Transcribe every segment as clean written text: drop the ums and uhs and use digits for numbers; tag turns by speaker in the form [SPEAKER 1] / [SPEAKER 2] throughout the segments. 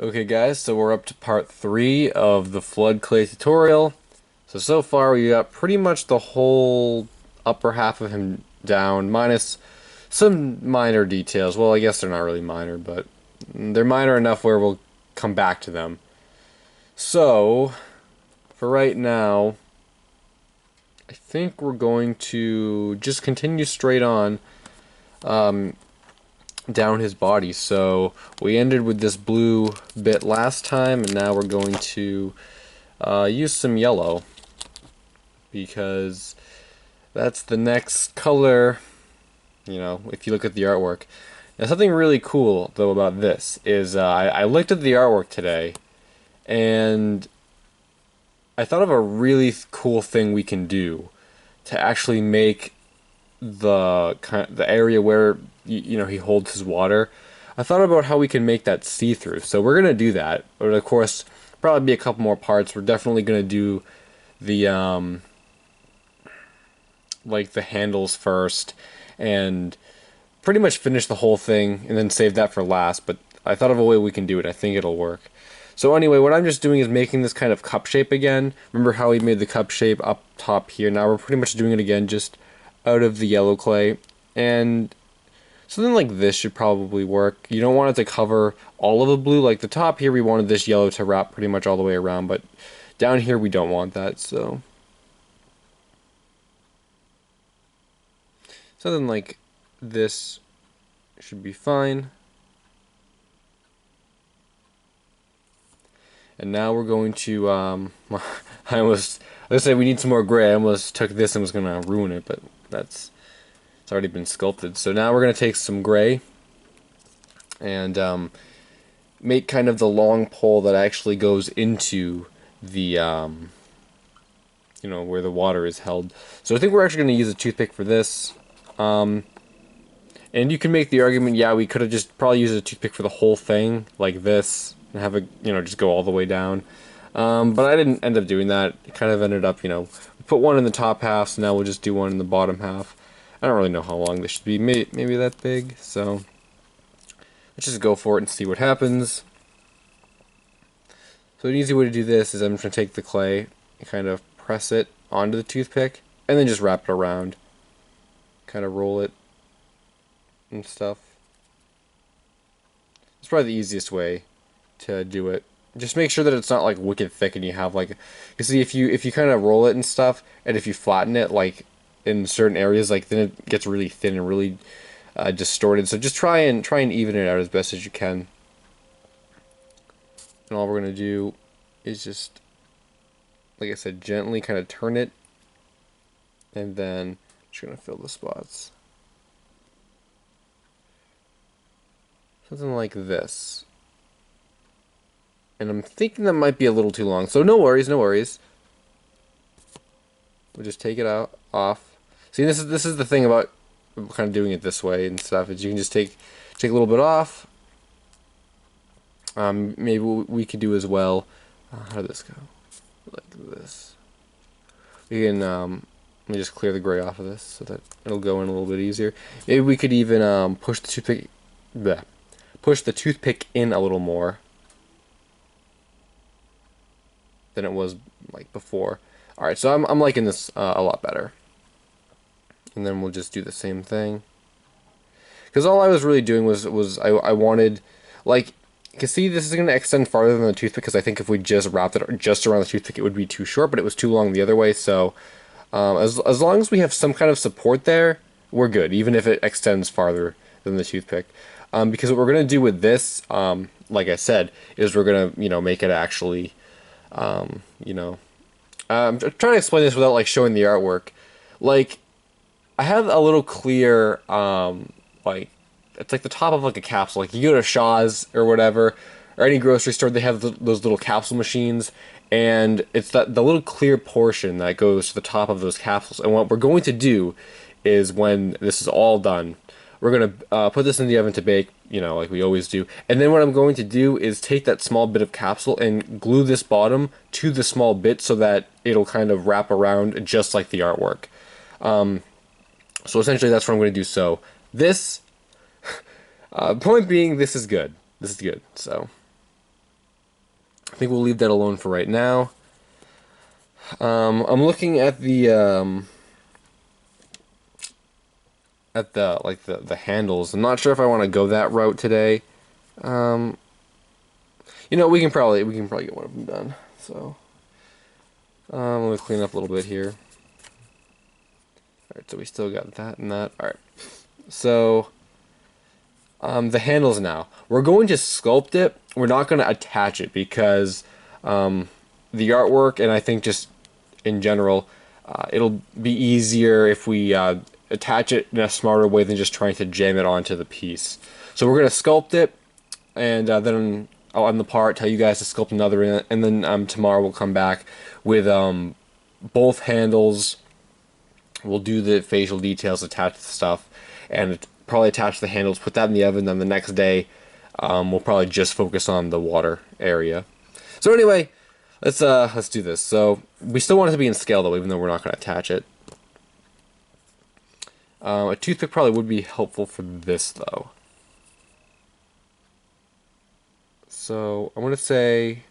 [SPEAKER 1] Okay guys, so we're up to part 3 of the FLUDD clay tutorial. So far we got pretty much the whole upper half of him down, minus some minor details. Well, I guess they're not really minor, but they're minor enough where we'll come back to them. So, for right now, I think we're going to just continue straight on down his body. So, we ended with this blue bit last time, and now we're going to use some yellow, because that's the next color, if you look at the artwork. Now, something really cool, though, about this is I looked at the artwork today, and I thought of a really cool thing we can do to actually make the area where he holds his water. I thought about how we can make that see-through. So we're gonna do that, but of course, probably be a couple more parts. We're definitely gonna do the like the handles first, and pretty much finish the whole thing, and then save that for last. But I thought of a way we can do it. I think it'll work. So anyway, what I'm just doing is making this kind of cup shape again. Remember how we made the cup shape up top here? Now we're pretty much doing it again, just out of the yellow clay. And something like this should probably work. You don't want it to cover all of the blue. Like the top here, we wanted this yellow to wrap pretty much all the way around, but down here we don't want that, so something like this should be fine. And now we're going to, let's say we need some more gray. I almost took this and was going to ruin it, but it's already been sculpted. So now we're going to take some gray and make kind of the long pole that actually goes into the, where the water is held. So I think we're actually going to use a toothpick for this. And you can make the argument, yeah, we could have just probably used a toothpick for the whole thing, like this, and have it, just go all the way down. But I didn't end up doing that. It kind of ended up, put one in the top half, so now we'll just do one in the bottom half. I don't really know how long this should be, maybe that big, so let's just go for it and see what happens. So an easy way to do this is I'm just going to take the clay and kind of press it onto the toothpick, and then just wrap it around. Kind of roll it and stuff. It's probably the easiest way to do it. Just make sure that it's not like wicked thick and you have like, you see, if you kind of roll it and stuff, and if you flatten it like in certain areas, like then it gets really thin and really distorted. So just try and even it out as best as you can. And all we're gonna do is just, like I said, gently kind of turn it, and then just gonna fill the spots. Something like this. And I'm thinking that might be a little too long, so no worries, no worries. We'll just take it off. See, this is the thing about kind of doing it this way and stuff, is you can just take a little bit off. Maybe we could do as well. How did this go? Like this. We can let me just clear the gray off of this so that it'll go in a little bit easier. Maybe we could even push the toothpick in a little more than it was like before. All right, so I'm liking this a lot better. And then we'll just do the same thing. Because all I was really doing was I wanted, like, you can see this is going to extend farther than the toothpick, because I think if we just wrapped it just around the toothpick, it would be too short, but it was too long the other way. So as long as we have some kind of support there, we're good, even if it extends farther than the toothpick. Because what we're going to do with this, like I said, is we're going to, make it actually, I'm trying to explain this without, like, showing the artwork. Like, I have a little clear, like, it's like the top of, like, a capsule. Like, you go to Shaw's or whatever, or any grocery store, they have those little capsule machines, and it's the little clear portion that goes to the top of those capsules. And what we're going to do is, when this is all done, we're going to put this in the oven to bake, like we always do. And then what I'm going to do is take that small bit of capsule and glue this bottom to the small bit so that it'll kind of wrap around just like the artwork. So essentially that's what I'm going to do. So this, point being, this is good. This is good. So I think we'll leave that alone for right now. I'm looking at the the handles. I'm not sure if I want to go that route today. You know, we can probably get one of them done. So let me clean up a little bit here. Alright, so we still got that and that. Alright. So the handles now. We're going to sculpt it. We're not going to attach it because the artwork, and I think just in general, it'll be easier if we attach it in a smarter way than just trying to jam it onto the piece. So we're going to sculpt it, and then I'll end the part, tell you guys to sculpt another in it, and then tomorrow we'll come back with both handles. We'll do the facial details, attach the stuff, and probably attach the handles, put that in the oven. Then the next day, we'll probably just focus on the water area. So anyway, let's do this. So we still want it to be in scale though, even though we're not going to attach it. A toothpick probably would be helpful for this though. So I'm going to say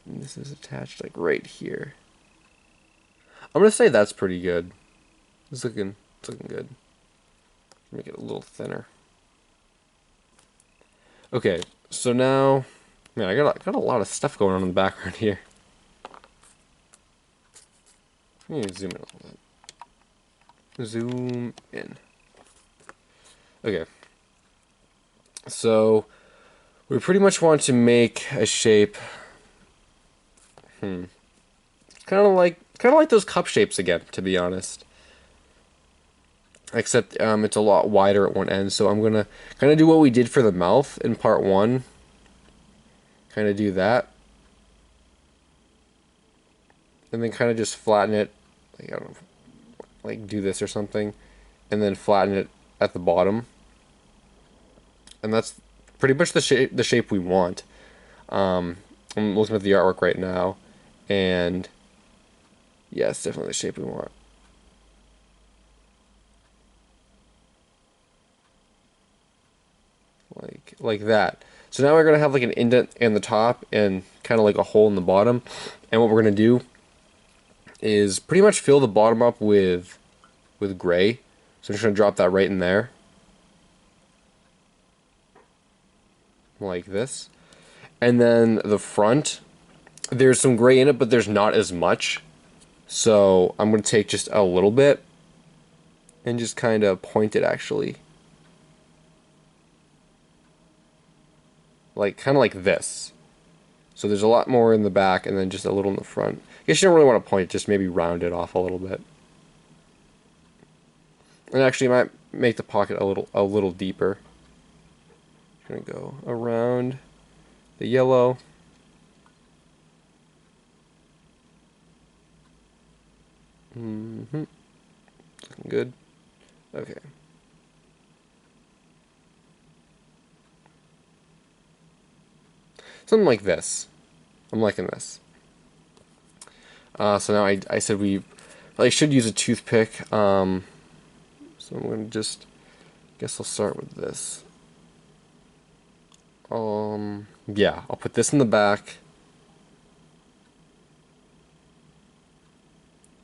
[SPEAKER 1] this is attached like right here. I'm going to say that's pretty good. It's looking good. Make it a little thinner. Okay, so now, man, I got a lot of stuff going on in the background here. Let me zoom in a little bit. Zoom in. Okay. So we pretty much want to make a shape. Kind of like those cup shapes again, to be honest. Except it's a lot wider at one end, so I'm gonna kind of do what we did for the mouth in part 1. Kind of do that, and then kind of just flatten it, like, I don't know, like do this or something, and then flatten it at the bottom, and that's pretty much the shape we want. I'm looking at the artwork right now, and yeah, it's definitely the shape we want. Like that. So now we're gonna have like an indent in the top and kind of like a hole in the bottom. And what we're gonna do is pretty much fill the bottom up with gray. So I'm just gonna drop that right in there, like this. And then the front, there's some gray in it, but there's not as much. So I'm gonna take just a little bit and just kind of point it actually. Like kind of like this. So there's a lot more in the back and then just a little in the front. I guess you don't really want to point, just maybe round it off a little bit. And actually, I might make the pocket a little deeper. I'm gonna go around the yellow. Looking good. Okay. Something like this. I'm liking this. So now I said I should use a toothpick. So I'm gonna just, guess I'll start with this. Yeah, I'll put this in the back.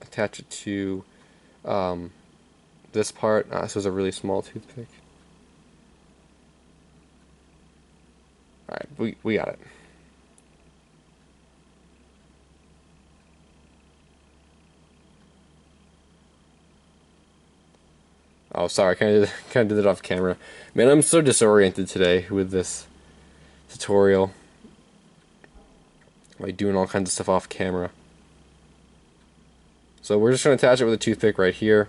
[SPEAKER 1] Attach it to this part. This was a really small toothpick. Alright, we got it. Oh, sorry, I kind of did it off camera. Man, I'm so disoriented today with this tutorial. Like doing all kinds of stuff off camera. So we're just going to attach it with a toothpick right here.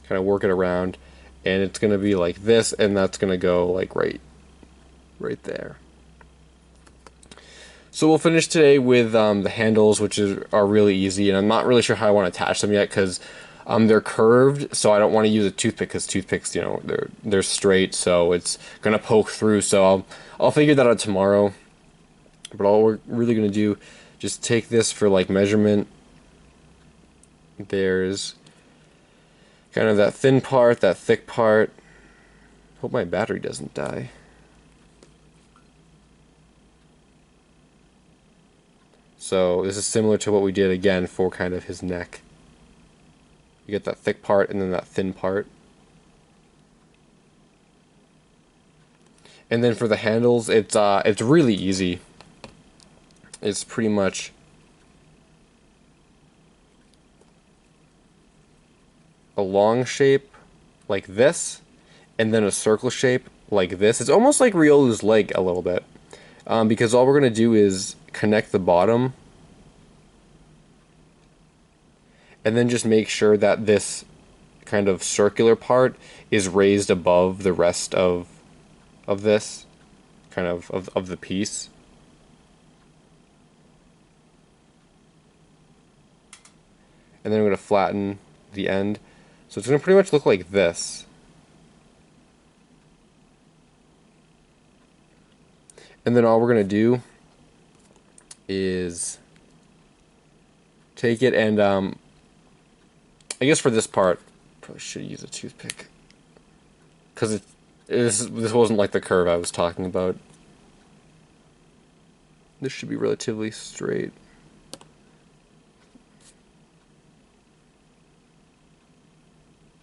[SPEAKER 1] Kind of work it around. And it's going to be like this, and that's going to go like right there. So we'll finish today with the handles, which are really easy, and I'm not really sure how I want to attach them yet because they're curved, so I don't want to use a toothpick because toothpicks, you know, they're straight, so it's gonna poke through. So I'll figure that out tomorrow. But all we're really gonna do, just take this for like measurement. There's kind of that thin part, that thick part. Hope my battery doesn't die. So this is similar to what we did again for kind of his neck. You get that thick part and then that thin part. And then for the handles, it's really easy. It's pretty much a long shape like this, and then a circle shape like this. It's almost like Riolu's leg a little bit, because all we're going to do is connect the bottom, and then just make sure that this kind of circular part is raised above the rest of this, kind of the piece. And then I'm going to flatten the end. So it's going to pretty much look like this. And then all we're going to do is take it and, I guess for this part, probably should use a toothpick. Because this wasn't like the curve I was talking about. This should be relatively straight.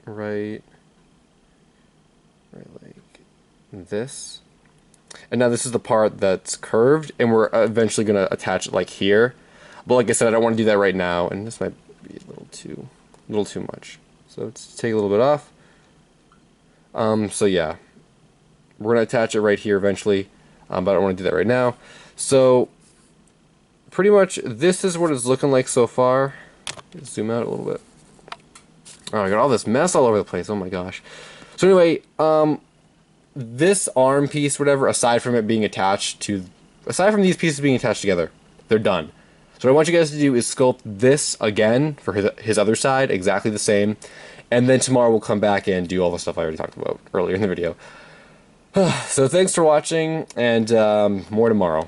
[SPEAKER 1] Right like this. And now this is the part that's curved, and we're eventually going to attach it like here. But like I said, I don't want to do that right now, and this might be a little too much. So let's take a little bit off. So yeah, we're going to attach it right here eventually, but I don't want to do that right now. So pretty much this is what it's looking like so far. Let's zoom out a little bit. Oh, I got all this mess all over the place. Oh my gosh. So anyway, this arm piece, whatever, aside from these pieces being attached together, they're done. So what I want you guys to do is sculpt this again for his other side, exactly the same. And then tomorrow we'll come back and do all the stuff I already talked about earlier in the video. So thanks for watching, and more tomorrow.